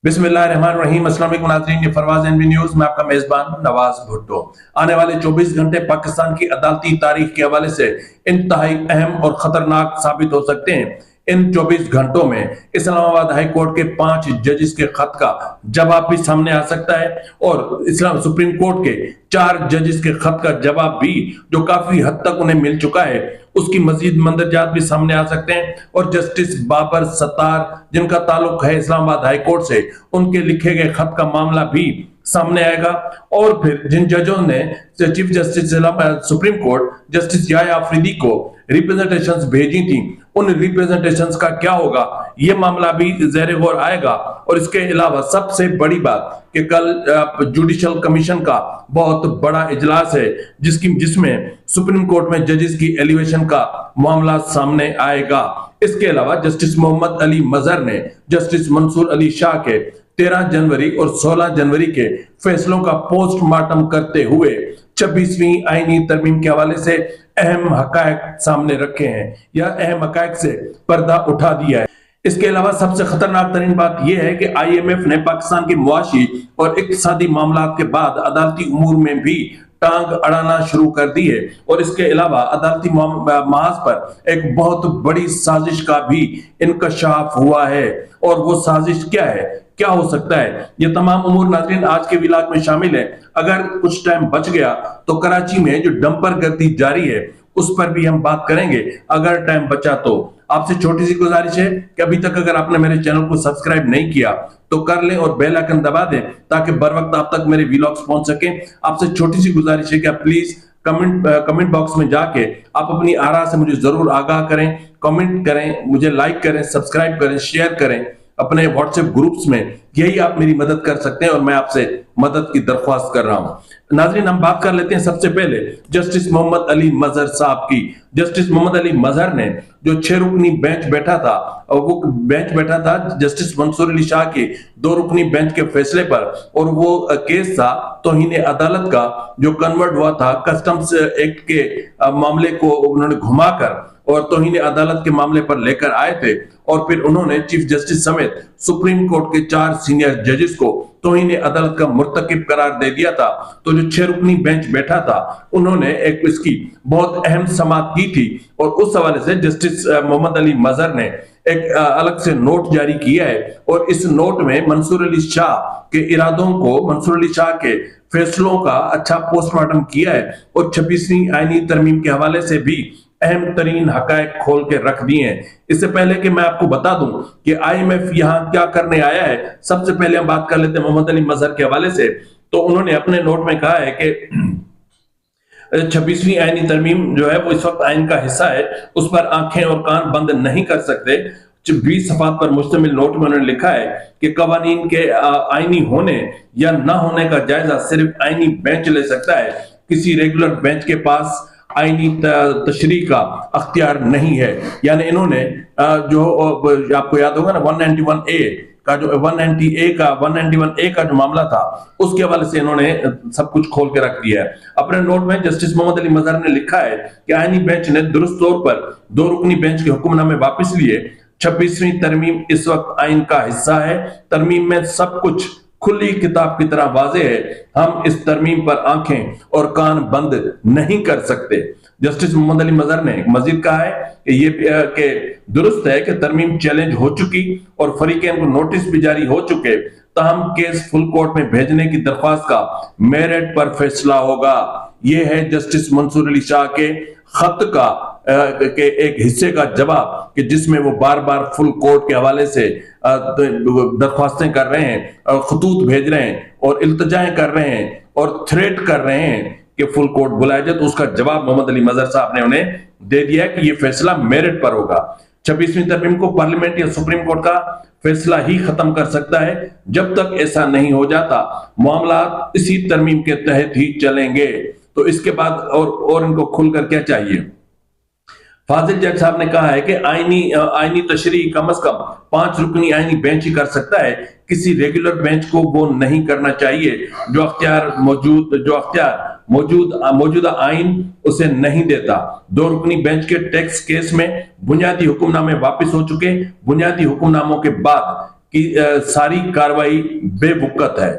बिस्मिल्लाहिर्रहमानिर्रहीम। अस्सलाम वालेकुम नाज़रीन, ये फरवाज एनवी न्यूज में आपका मेजबान नवाज भुट्टो। आने वाले 24 घंटे पाकिस्तान की अदालती तारीख के हवाले से इंतहाई अहम और खतरनाक साबित हो सकते हैं। इन 24 घंटों में इस्लामाबाद हाई कोर्ट के 5 जजेस के खत का जवाब भी सामने आ सकता है और इस्लाम सुप्रीम कोर्ट के 4 जजेस के खत का जवाब भी, जो काफी हद तक उन्हें मिल चुका है, उसकी मजीद मंदरजात भी सामने आ सकते हैं। और जस्टिस बाबर सत्तार, जिनका ताल्लुक है इस्लामाबाद हाई कोर्ट से, उनके लिखे गए खत का मामला भी सामने आएगा। और फिर जिन जजों ने chief justice supreme court justice Yahya Afridi को रिप्रेजेंटेशंस भेजी थी, उन रिप्रेजेंटेशंस का क्या होगा, ये मामला भी ज़ेरे गौर आएगा। और इसके अलावा सबसे बड़ी बात कि कल जुडिशल कमीशन का बहुत बड़ा इजलास है, जिसमें सुप्रीम कोर्ट में जजेस की एलिवेशन का मामला सामने आएगा। इसके अलावा जस्टिस मोहम्मद अली मजहर ने जस्टिस मंसूर अली शाह के 13 जनवरी और 16 जनवरी के फैसलों का पोस्टमार्टम करते हुए 26वीं आईनी तरमीम के हवाले से अहम हकायक सामने रखे हैं या अहम हकायक से पर्दा उठा दिया है। इसके अलावा सबसे खतरनाक तरीन बात यह है कि IMF ने पाकिस्तान के मुआशी और इक्तिसादी मामलात के बाद अदालती उमूर में भी टांग अड़ाना शुरू कर दी है। और इसके अलावा अदालती महाज पर एक बहुत बड़ी साजिश का भी इंकशाफ हुआ है। और वो साजिश क्या है, क्या हो सकता है, ये तमाम उमूर नाज़रीन आज के व्लॉग में शामिल है। अगर कुछ टाइम बच गया तो कराची में जो डंपर गर्दी जारी है उस पर भी हम बात करेंगे, अगर टाइम बचा तो। आपसे छोटी सी गुजारिश है कि अभी तक अगर आपने मेरे चैनल को सब्सक्राइब नहीं किया तो कर लें और बेल आइकन दबा दें ताकि बर वक्त आप तक मेरे व्लॉग्स पहुंच सके। आपसे छोटी सी गुजारिश है कि आप प्लीज कमेंट बॉक्स में जाके आप अपनी आरा से मुझे जरूर आगाह करें, कमेंट करें, मुझे लाइक करें, सब्सक्राइब करें, शेयर करें अपने व्हाट्सएप ग्रुप्स में। यही आप मेरी मदद कर सकते हैं और मैं आपसे मदद की दरख्वास्त कर रहा हूं। नाज़रीन, हम बात कर लेते हैं सबसे पहले जस्टिस मोहम्मद अली मजहर साहब की। जस्टिस मोहम्मद अली मजहर ने जो 6 रुकनी बेंच बैठा था, और वो बेंच बैठा था जस्टिस मंसूर अली शाह के 2 रुकनी बेंच के फैसले पर। और वो केस था तौहीन अदालत का, जो कन्वर्ट हुआ था कस्टम्स एक्ट के मामले को उन्होंने घुमाकर और तौहीन अदालत के मामले पर लेकर आए थे। और फिर उन्होंने चीफ जस्टिस समेत सुप्रीम कोर्ट के 4 सीनियर जजेस को तौहीन अदालत का मुर्तकिब करार दे दिया था। तो जो 6 रुकनी बेंच बैठा था, उन्होंने एक इसकी बहुत अहम समाअत की थी। और उस हवाले से जस्टिस मोहम्मद अली मजहर ने एक अलग से नोट जारी किया है। और इस नोट में मंसूर अली शाह के इरादों को, मंसूर अली शाह के फैसलों का अच्छा पोस्टमार्टम किया है। और 26वीं आईनी तरमीम के हवाले से भी अहम तरीन हकायक खोल के रख दिए हैं। इससे पहले कि मैं आपको बता दूं कि IMF यहां क्या करने आया है, सबसे पहले हम बात कर लेते हैं मोहम्मद अली मजहर के हवाले से। तो उन्होंने अपने नोट में कहा है कि 26वीं आईनी तरमीम जो है वो इस वक्त आइन का हिस्सा है, उस पर आंखें और कान बंद नहीं कर सकते। 20 सफात पर मुश्तमिल नोट में उन्होंने लिखा है कि कवानीन के आईनी होने या ना होने का जायजा सिर्फ आईनी बेंच ले सकता है। किसी रेगुलर बेंच के पास आईनी तशरीह का अख्तियार नहीं है। यानी इन्होंने जो आपको याद होगा ना 191A का जो 191A का जो मामला था, उसके हवाले से इन्होंने सब कुछ खोल के रख दिया है। अपने नोट में जस्टिस मोहम्मद अली मजहर ने लिखा है कि आईनी बेंच ने दुरुस्त तौर पर 2 रुकनी बेंच के हुक्मनामे वापस लिए। 26वीं तरमीम इस वक्त आइन का हिस्सा है। तरमीम में सब कुछ खुली किताब की तरह वाज़े है। हम इस तरमीम पर आंखें और कान बंद नहीं कर सकते। जस्टिस मोहम्मद अली मजहर ने मजीद कहा है कि ये कि दुरुस्त है कि तरमीम चैलेंज हो चुकी और फरीकैन को नोटिस भी जारी हो चुके, ताहम केस फुल कोर्ट में भेजने की दरख्वास्त का मेरिट पर फैसला होगा। ये है जस्टिस मंसूर अली शाह के खत का के एक हिस्से का जवाब, कि जिसमें वो बार बार फुल कोर्ट के हवाले से दरख्वास्तें कर रहे हैं, खतूत भेज रहे हैं और इल्तजाएं कर रहे हैं और थ्रेट कर रहे हैं कि फुल कोर्ट बुलाया जाए। तो उसका जवाब मोहम्मद अली मजहर साहब ने उन्हें दे दिया है कि ये फैसला मेरिट पर होगा। 26वीं तरमीम को पार्लियामेंट या सुप्रीम कोर्ट का फैसला ही खत्म कर सकता है। जब तक ऐसा नहीं हो जाता, मामला इसी तरमीम के तहत ही चलेंगे। तो इसके बाद और इनको खुलकर क्या चाहिए। फाजिल जज साहब ने कहा है कि आईनी तशरीह कम से कम 5 रुकनी आईनी बेंच ही कर सकता है। किसी रेगुलर बेंच को वो नहीं करना चाहिए। जो अख्तियार मौजूदा आइन उसे नहीं देता। 2 रुकनी बेंच के टैक्स केस में बुनियादी हुक्मनामे वापस हो चुके। बुनियादी हुक्मनामों के बाद कि सारी कार्रवाई बेवकूफ है।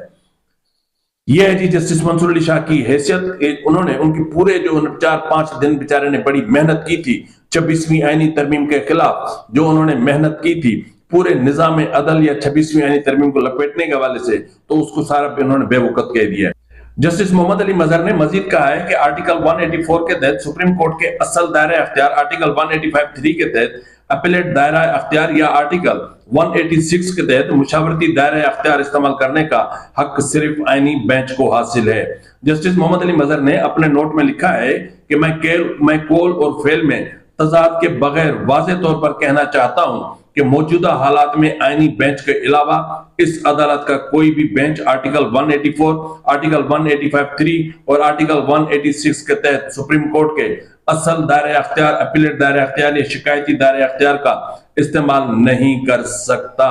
यह है जी जस्टिस मंसूर अली शाह की हैसियत। उन्होंने उनकी पूरे जो 4-5 दिन बेचारे ने बड़ी मेहनत की थी 26वीं आईनी तरमीम के खिलाफ, जो उन्होंने मेहनत की थी पूरे निजाम अदल या 26वीं आईनी तरमीम को लपेटने के हवाले से, तो उसको सारा उन्होंने बेवकूफ कह दिया। जस्टिस मोहम्मद अली मजहर ने मजीद कहा है कि आर्टिकल 184 के तहत सुप्रीम कोर्ट के असल दायरा अख्तियार, आर्टिकल 185(3) के तहत अपीलेट दायरा अख्तियार या आर्टिकल 186 के तहत मुशावरती दायरा अख्तियार इस्तेमाल करने का हक सिर्फ आईनी बेंच को हासिल है। जस्टिस मोहम्मद अली मजहर ने अपने नोट में लिखा है कि मैं कोल और फेल में तजाद के बगैर वाज़े तौर पर कहना चाहता हूं कि मौजूदा हालात में आईनी बेंच के अलावा इस अदालत का कोई भी बेंच आर्टिकल 184, आर्टिकल 185(3) और आर्टिकल 186 के तहत सुप्रीम कोर्ट के असल दायरे अख्तियार, अपीलेट दायरे अख्तियार या शिकायती दायरे अख्तियार का इस्तेमाल नहीं कर सकता।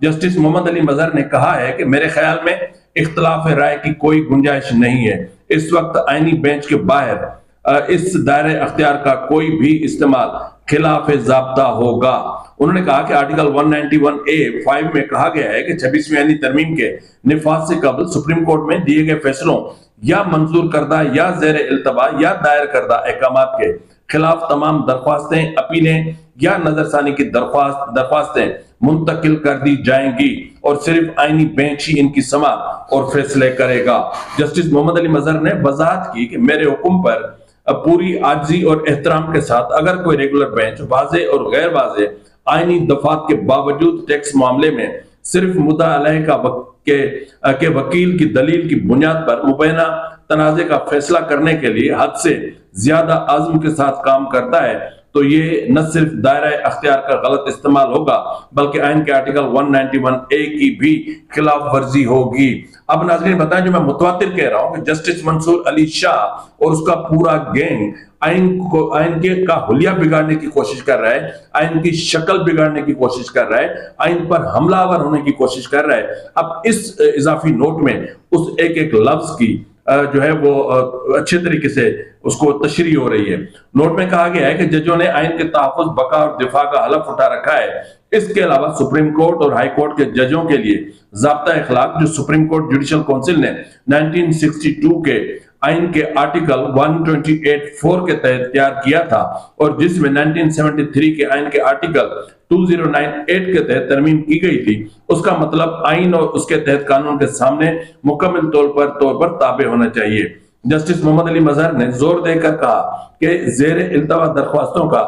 जस्टिस मोहम्मद अली मजहर ने कहा है कि मेरे ख्याल में इख्तलाफ राय की कोई गुंजाइश नहीं है। इस वक्त आईनी बेंच के बाहर इस दायरे अख्तियार का कोई भी इस्तेमाल खिलाफ ज़ाब्ता होगा। उन्होंने कहा कि आर्टिकल 191(a)(5) में कहा गया है कि 26वीं आईनी तरमीम के निफाज से कबल सुप्रीम कोर्ट में दिए गए फैसलों या मंजूर करदा या ज़ेर इल्तवा या दायर करदा अहकामात के खिलाफ तमाम दरख्वास्तें, अपीलें या नजरसानी की दरख्वास्तें मुंतकिल कर दी जाएंगी और सिर्फ आईनी बेंच ही इनकी समाअत और फैसले करेगा। जस्टिस मोहम्मद अली मजहर ने वजाहत की कि मेरे हुक्म पर पूरी आजिज़ी और एहतराम के साथ अगर कोई रेगुलर बेंच वाज़े और गैर वाज़े आईनी दफात के बावजूद टैक्स मामले में सिर्फ मुद्दा अलैह के वकील की दलील की बुनियाद पर मुबैना तनाज़े का फैसला करने के लिए हद से ज्यादा आज़म के साथ काम करता है, तो ये न सिर्फ दायरा अख्तियार का गलत इस्तेमाल होगा बल्कि आइन के आर्टिकल 191(a) की भी खिलाफ वर्जी होगी। अब नाज़रीन बताएं, जो मैं मुतवातिर कह रहा हूं कि जस्टिस मंसूर अली शाह और उसका पूरा गैंग आइन के का हुलिया बिगाड़ने की कोशिश कर रहा है, आइन की शक्ल बिगाड़ने की कोशिश कर रहा है, आइन पर हमलावर होने की कोशिश कर रहा है। अब इस इजाफी नोट में उस एक एक लफ्ज की जो है वो अच्छे तरीके से उसको तशरीह हो रही है। नोट में कहा गया है कि जजों ने आइन के तहफ़्फ़ुज़, बका और दिफा का हलफ उठा रखा है। इसके अलावा सुप्रीम कोर्ट और हाई कोर्ट के जजों के लिए ज़ाब्ता अखलाक जो सुप्रीम कोर्ट जुडिशल काउंसिल ने 1962 के आइन के आर्टिकल 128(4) के तहत तैयार किया था और जिसमें 1973 के आइन के आर्टिकल 2098 के तहत तरमीम की गई थी, उसका मतलब आइन और उसके तहत कानून के सामने मुकम्मल तौर पर ताबे होना चाहिए। जस्टिस मोहम्मद अली मजहर ने जोर देकर कहा कि ज़ेर इल्तवा दरख्वास्तों का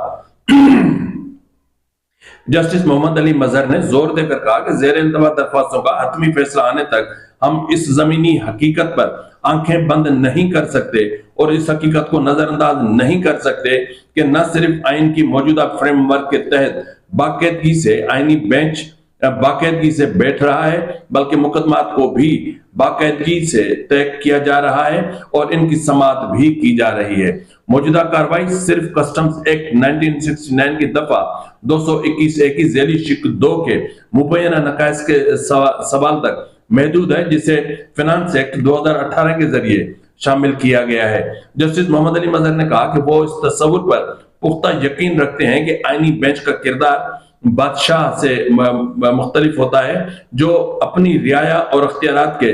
जस्टिस मोहम्मद अली मजहर ने जोर देकर कहा कि ज़ेर इल्तवा दरख्वास्तों का हतमी फैसला आने तक हम इस जमीनी हकीकत पर आंखें बंद नहीं कर सकते और इस हकीकत को नजरअंदाज नहीं कर सकते कि न सिर्फ आइन की मौजूदा फ्रेमवर्क के तहत बाकायदगी से आईनी बेंच बाकायदगी से बैठ रहा है, बल्कि मुकदमात को भी बाकायदगी से तय किया जा रहा है और इनकी समाअत भी की जा रही है। मौजूदा कार्रवाई सिर्फ कस्टम्स एक्ट 1969 की दफा 221(a) की झेली शिक 2 के मुबैना नकाइस के सवाल तक महदूद है, जिसे फिनांस एक्ट 2018 के जरिए शामिल किया गया है। जस्टिस मोहम्मद अली मजहर ने कहा कि वो इस तस्वुर पर पुख्ता यकीन रखते हैं कि आईनी बेंच का किरदार बादशाह से मुख्तलिफ होता है, जो अपनी रियाया और अख्तियारात के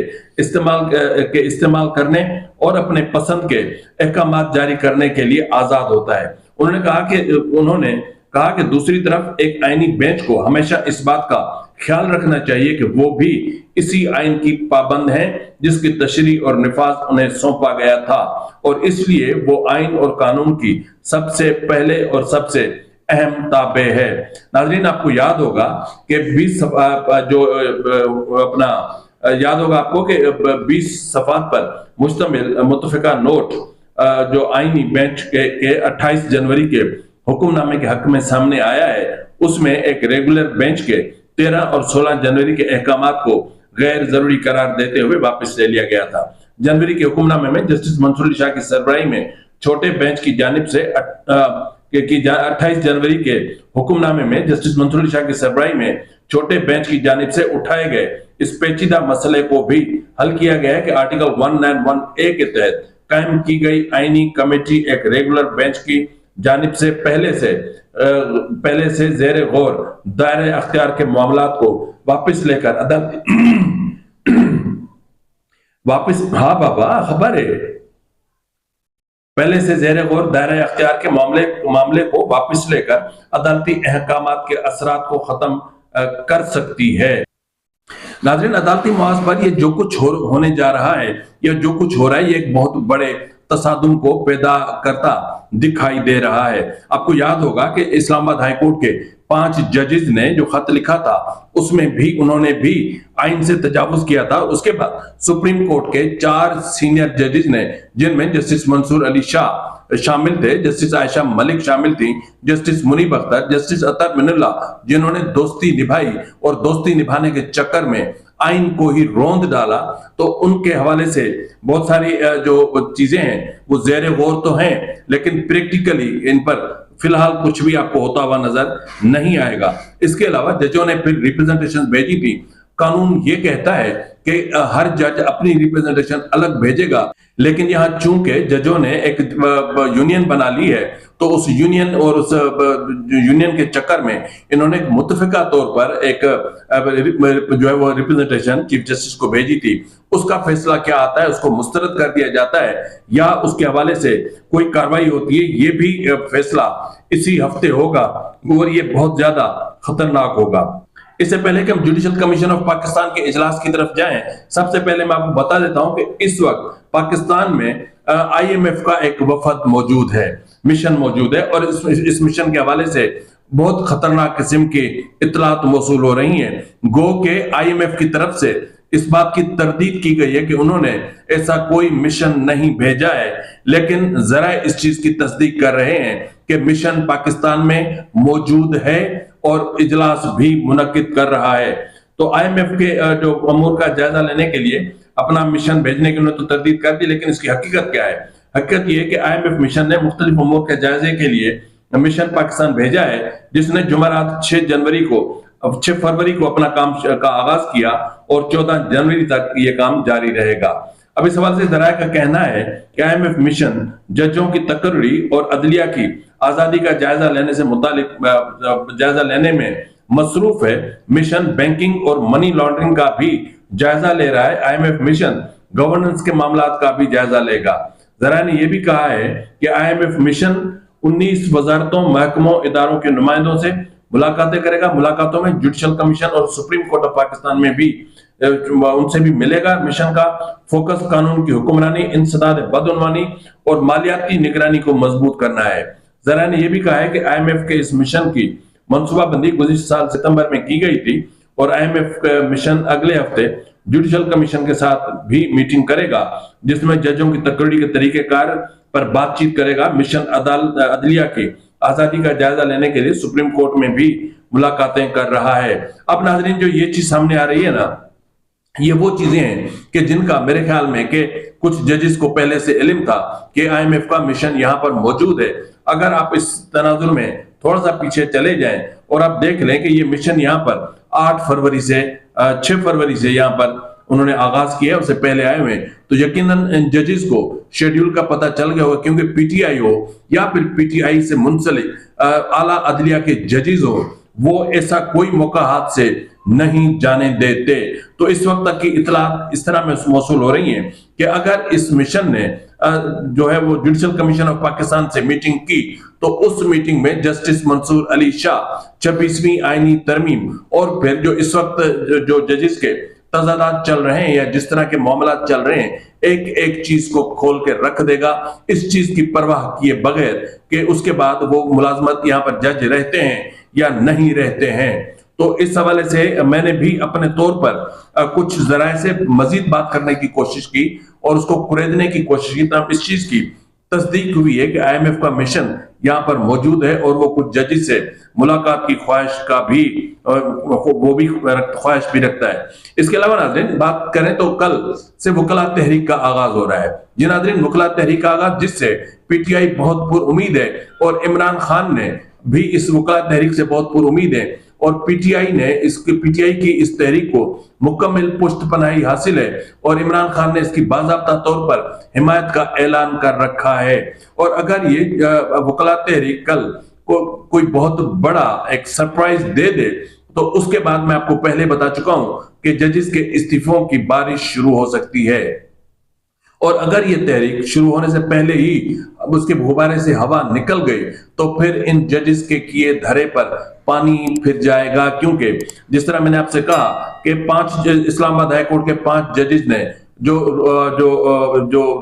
इस्तेमाल करने और अपने पसंद के अहकामात जारी करने के लिए आजाद होता है। उन्होंने कहा कि दूसरी तरफ एक आईनी बेंच को हमेशा इस बात का ख्याल रखना चाहिए कि वो भी इसी आइन की पाबंद हैं जिसकी तशरीह और निफाज उन्हें सौंपा गया था और इसलिए वो आइन और कानून की सबसे पहले और सबसे अहम ताबे है। नाज़रीन, आपको याद होगा कि 20 सफ़ात पर मुश्तमिल मुत्तफ़िका नोट जो आईनी बेंच के 28 जनवरी के हुक्मनामे के हक में सामने आया है, उसमें एक रेगुलर बेंच के 13 और 16 जनवरी के अहकामात को गैर जरूरी करार देते हुए वापस ले लिया गया था। जनवरी के हुक्मनामे में जस्टिस मंसूर अली शाह की सरबराही में छोटे बेंच की जानिब से 28 जनवरी के हुक्मनामे में जस्टिस मंसूर अली शाह की सरबराही में छोटे बेंच की जानिब से उठाए गए इस पेचीदा मसले को भी हल किया गया है कि आर्टिकल 191(a) के तहत कायम की गई आईनी कमेटी एक रेगुलर बेंच की जानिब से पहले से जेर गौर दायरे अख्तियार के मामलात को वापस लेकर अदालती वापस, हाँ बाबा खबर है, पहले से ज़ेरे गौर दायरा अख्तियार के मामले को वापस लेकर अदालती अहकामात के असरात को खत्म कर सकती है। नाज़रीन, अदालती मुआवजे पर ये जो कुछ होने जा रहा है या जो कुछ हो रहा है, ये एक बहुत बड़े तसादुम को पैदा करता दिखाई दे रहा है। आपको याद होगा कि इस्लामाबाद हाई कोर्ट के 5 जजेस ने जो खत लिखा था उसमें भी उन्होंने भी आइन से तजावुज किया था। उसके बाद सुप्रीम कोर्ट के 4 सीनियर जजेस ने, जिनमें जस्टिस मंसूर अली शाह शामिल थे, जस्टिस आयशा मलिक शामिल थी, जस्टिस मुनीब अख्तर, जस्टिस अतर मिनुल्लाह, जिन्होंने दोस्ती निभाई और दोस्ती निभाने के चक्कर में आइन को ही रोंद डाला, तो उनके हवाले से बहुत सारी जो चीजें हैं वो ज़ेरे गौर तो हैं, लेकिन प्रैक्टिकली इन पर फिलहाल कुछ भी आपको होता हुआ नजर नहीं आएगा। इसके अलावा जजों ने फिर रिप्रेजेंटेशन भेजी थी। कानून ये कहता है कि हर जज अपनी रिप्रेजेंटेशन अलग भेजेगा, लेकिन यहाँ चूंकि जजों ने एक यूनियन बना ली है, तो उस यूनियन और उस यूनियन के चक्कर में इन्होंने मुत्तफिका तौर पर एक जो है वो रिप्रेजेंटेशन चीफ जस्टिस को भेजी थी। उसका फैसला क्या आता है, उसको मुस्तरद कर दिया जाता है या उसके हवाले से कोई कार्रवाई होती है, ये भी फैसला इसी हफ्ते होगा और ये बहुत ज्यादा खतरनाक होगा। इससे पहले कि हम जुडिशल कमीशन ऑफ पाकिस्तान के इजलास की तरफ जाएं, सबसे पहले मैं आपको बता देता हूं कि इस वक्त पाकिस्तान में IMF का एक वफद मौजूद है, मिशन मौजूद है, और इस मिशन के हवाले से बहुत खतरनाक किस्म की इत्तलात मौसूल हो रही हैं। गो के IMF की तरफ से इस बात की तरदीद की गई है कि उन्होंने ऐसा कोई मिशन नहीं भेजा है, लेकिन जरा इस चीज की तस्दीक कर रहे हैं कि मिशन पाकिस्तान में मौजूद है और इजलास भी मुनक्किद कर रहा है। तो IMF के जो अमूर का जायजा लेने के लिए अपना मिशन भेजने की उन्होंने तो तरदीद कर दी, लेकिन इसकी हकीकत क्या है? हकीकत ये है कि IMF मिशन ने मुख्तलिफ अमूर के जायजे के लिए मिशन पाकिस्तान भेजा है, जिसने जुमेरात 6 फरवरी को अपना काम का आगाज किया और 14 जनवरी तक ये काम जारी रहेगा। अब इस हवाले से जराये का कहना है कि IMF मिशन जजों की तकर्री और अदलिया की आजादी का जायजा लेने से मुतालिक जायजा लेने में मसरूफ है। मिशन बैंकिंग और मनी लॉन्ड्रिंग का भी जायजा ले रहा है। IMF मिशन गवर्नेंस के मामलात का भी जायजा लेगा। जरा ने यह भी कहा है कि IMF मिशन 19 वजारतों, महकमों, इदारों के नुमाइंदों से मुलाकातें करेगा। मुलाकातों में जुडिशल कमीशन और सुप्रीम कोर्ट ऑफ पाकिस्तान में भी उनसे भी मिलेगा। मिशन का फोकस कानून की हुक्मरानी, इंसदाद बदउनवानी और मालियाती निगरानी को मजबूत करना है। जरा ने यह भी कहा है कि IMF के इस मिशन की मनसूबाबंदी गुज़िश्ते साल सितंबर में की गई थी और IMF मिशन अगले हफ्ते जुडिशल कमीशन के साथ भी मीटिंग करेगा, जिसमें जजों की तकरीरी के तरीकेकार पर बातचीत करेगा। मिशन अदलिया की आजादी का जायजा लेने के लिए सुप्रीम कोर्ट में भी मुलाकातें कर रहा है। अब नाजरीन, जो ये चीज सामने आ रही है ना, ये वो चीजें हैं कि जिनका मेरे ख्याल में कि कुछ जजेस को पहले से इल्म था कि IMF का मिशन यहाँ पर मौजूद है। अगर आप इस तनाजुर में थोड़ा सा पीछे चले जाएं और आप देख लें कि ये मिशन यहाँ पर 6 फरवरी से यहाँ पर उन्होंने आगाज किया है, उससे पहले आए हुए, तो यकीनन जजेस को शेड्यूल का पता चल गया होगा, क्योंकि PTI हो या फिर PTI से मुंसलिक आला अदलिया के जजेस हो, वो ऐसा कोई मौका हाथ से नहीं जाने देते। तो इस वक्त तक की इतलात इस तरह में मौसूल हो रही हैं कि अगर इस मिशन ने जो है वो जुडिशल कमीशन ऑफ पाकिस्तान से मीटिंग की, तो उस मीटिंग में जस्टिस मंसूर अली शाह, 26वीं आईनी तरमीम और फिर जो इस वक्त जो जजेस के तजादात चल रहे हैं या जिस तरह के मामलात चल रहे हैं, एक एक चीज को खोल के रख देगा, इस चीज की परवाह किए बगैर कि उसके बाद वो मुलाजमत यहाँ पर जज रहते हैं या नहीं रहते हैं। तो इस हवाले से मैंने भी अपने तौर पर कुछ जराए से मजीद बात करने की कोशिश की और उसको कुरेदने की कोशिश की, तब इस चीज की तस्दीक हुई है कि IMF का मिशन यहाँ पर मौजूद है और वो कुछ जजेस से मुलाकात की ख्वाहिश का भी ख्वाहिश भी रखता है। इसके अलावा नाज़रीन, बात करें तो कल से वकला तहरीक का आगाज हो रहा है। जी नाज़रीन, वकला तहरीक का आगाज, जिससे PTI बहुत पुरुमीद है और इमरान खान ने भी इस वकला तहरीक से बहुत पुरुमीद है और PTI की इस तहरीक को मुकम्मल पुष्ट पनाही हासिल है और इमरान खान ने इसकी बाज़ाब्ता तौर पर हिमायत का ऐलान कर रखा है। और अगर ये वकला तहरीक कल को कोई बहुत बड़ा एक सरप्राइज दे दे तो उसके बाद मैं आपको पहले बता चुका हूं कि जजेस के इस्तीफों की बारिश शुरू हो सकती है। और अगर ये तहरीक शुरू होने से पहले ही अब उसके गुब्बारे से हवा निकल गई तो फिर इन जजेस के किए धरे पर पानी फिर जाएगा, क्योंकि जिस तरह मैंने आपसे कहा कि इस्लामाबाद हाई कोर्ट के 5 जजेस ने जो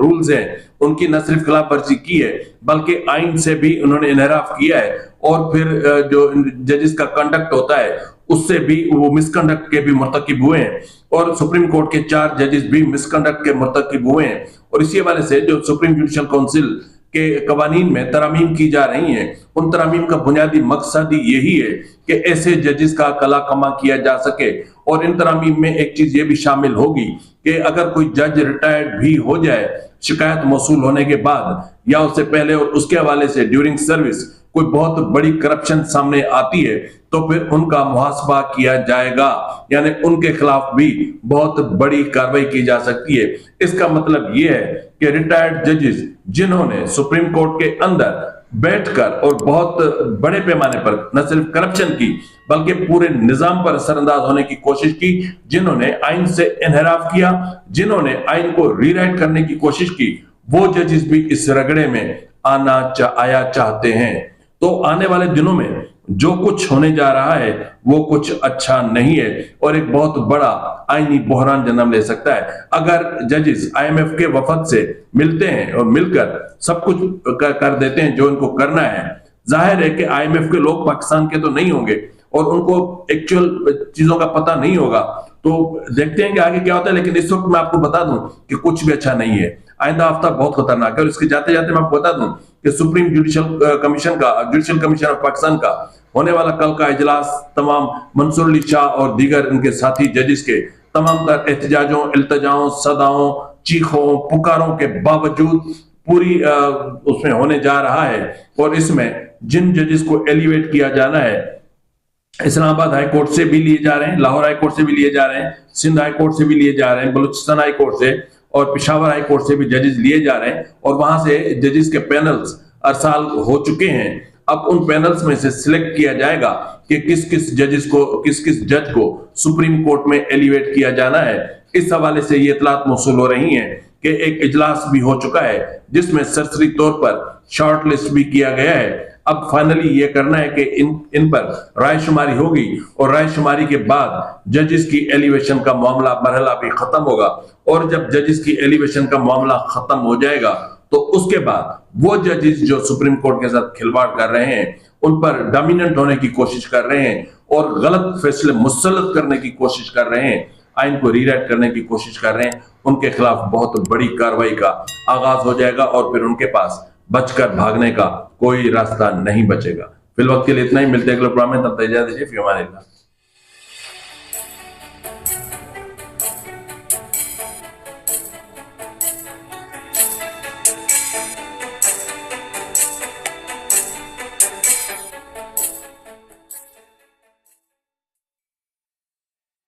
रूल्स हैं उनकी न सिर्फ खिलाफ वर्जी की है बल्कि आइन से भी उन्होंने इनहराफ किया है, और फिर जो जजेस का कंडक्ट होता है उससे भी वो मिसकंडक्ट के भी मुर्तकिब हुए हैं, और सुप्रीम कोर्ट के 4 जजेस भी मिसकंडक्ट के मुर्तकिब हुए हैं। और इसी हवाले से जो सुप्रीम जुडिशल काउंसिल के कवानीन में तरामीम की जा रही हैं, उन तरामीम का बुनियादी मकसद ही यही है कि ऐसे जजेस का कला कमा किया जा सके। और इन तरामीम में एक चीज ये भी शामिल होगी कि अगर कोई जज रिटायर्ड भी हो जाए शिकायत मौसूल होने के बाद या उससे पहले और उसके हवाले से ड्यूरिंग सर्विस कोई बहुत बड़ी करप्शन सामने आती है तो फिर उनका मुहासबा किया जाएगा, यानी उनके खिलाफ भी बहुत बड़ी कार्रवाई की जा सकती है। इसका मतलब यह है कि रिटायर्ड जजेस जिन्होंने सुप्रीम कोर्ट के अंदर बैठकर और बहुत बड़े पैमाने पर न सिर्फ करप्शन की बल्कि पूरे निजाम पर असरअंदाज होने की कोशिश की, जिन्होंने आइन से इनहराफ किया, जिन्होंने आइन को रीराइट करने की कोशिश की, वो जजेस भी इस रगड़े में आया चाहते हैं। तो आने वाले दिनों में जो कुछ होने जा रहा है वो कुछ अच्छा नहीं है और एक बहुत बड़ा आईनी बहरान जन्म ले सकता है। अगर जजेस आईएमएफ के वफद से मिलते हैं और मिलकर सब कुछ कर देते हैं जो इनको करना है, जाहिर है कि आईएमएफ के लोग पाकिस्तान के तो नहीं होंगे और उनको एक्चुअल चीजों का पता नहीं होगा, तो देखते हैं कि आगे क्या होता है। लेकिन इस वक्त मैं आपको बता दूं कि कुछ भी अच्छा नहीं है, आइंदा हफ्ता बहुत खतरनाक है। और इसके जाते जाते मैं आपको बता दूं कि supreme judicial commission of Pakistan का होने वाला कल का इजलास तमाम मंसूर अली शाह और दीगर इनके साथी जजेस के तमाम तर एहतजाजों, इल्तजाओं, सदाओं, चीखों, पुकारों के बावजूद पूरी उसमें होने जा रहा है। और इसमें जिन जजेस को एलिवेट किया जाना है इस्लामाबाद हाई कोर्ट से भी लिए जा रहे हैं, लाहौर हाई कोर्ट से भी लिए जा रहे हैं, सिंध हाई कोर्ट से भी लिए जा रहे हैं, बलूचिस्तान हाई कोर्ट से और पेशावर हाई कोर्ट से भी जजेस लिए जा रहे हैं, और वहां से जजेस के पैनल्स अरसाल हो चुके हैं। अब उन पैनल्स में से सिलेक्ट किया जाएगा कि किस किस जज को सुप्रीम कोर्ट में एलिवेट किया जाना है। इस हवाले से ये इतलात मौसूल हो रही हैं कि एक इजलास भी हो चुका है जिसमें सरसरी तौर पर शॉर्ट लिस्ट भी किया गया है। अब फाइनली ये करना है कि इन पर रायशुमारी होगी और रायशुमारी के बाद जजेस की एलिवेशन का मरहला भी खत्म होगा। और जब जजेस की एलिवेशन का मामला खत्म हो जाएगा तो उसके बाद वो जजेस जो सुप्रीम कोर्ट के साथ खिलवाड़ कर रहे हैं, उन पर डोमिनेंट होने की कोशिश कर रहे हैं और गलत फैसले मुसल्लत करने की कोशिश कर रहे हैं, आइन को रीराइट करने की कोशिश कर रहे हैं, उनके खिलाफ बहुत बड़ी कार्रवाई का आगाज हो जाएगा और फिर उनके पास बचकर भागने का कोई रास्ता नहीं बचेगा। फिलहाल के लिए इतना ही, मिलते हैं अगले प्रोग्राम में, तब तक इजाजत दीजिए। फी अमान अल्लाह।